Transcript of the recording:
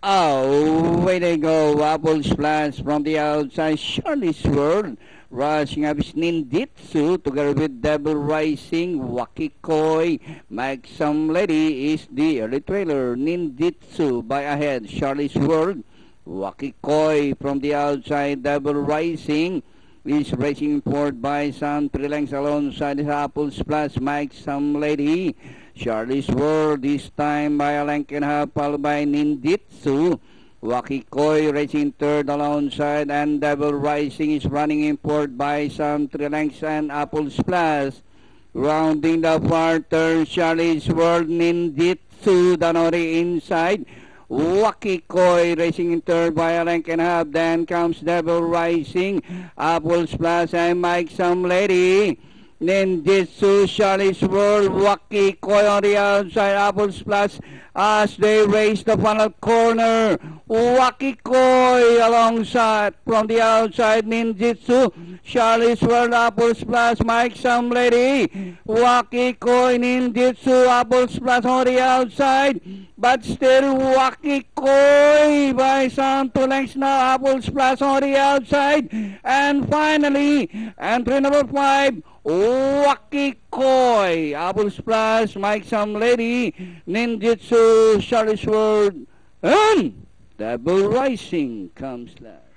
Oh, way they go. Apple splash from the outside. Charlie's World. Rushing up is Ninjitsu together with Devil Rising. Wakikoi. Mike Some Lady is the early trailer. Ninjitsu by ahead. Charlie's World. Wakikoi from the outside. Devil Rising is racing forward by some 3 lengths alongside his Apple Splash. Mike Some Lady. Charlie's World this time by a length and a half, followed by Ninjitsu. Wakikoi racing third alongside, and Devil Rising is running in fourth by some 3 lengths, and Apple Splash. Rounding the far turn, Charlie's World, Ninjitsu, Danori inside. Wakikoi racing in third by a length and a half. Then comes Devil Rising, Apple Splash, and Mike Some Lady. Ninjitsu, Charlie's World, Wakikoi on the outside, Apple Splash as they race the final corner. Wakikoi alongside from the outside, Ninjitsu, Charlie's World, Apple Splash, Mike Some Lady. Wakikoi, Ninjitsu, Apple Splash on the outside, but still Wakikoi by some 2 lengths now, Apple Splash on the outside. And finally, entry number 5, Wakikoi, Apple Splash, Mike Some Lady, Ninjitsu, Charlie's World, and Devil Rising comes last.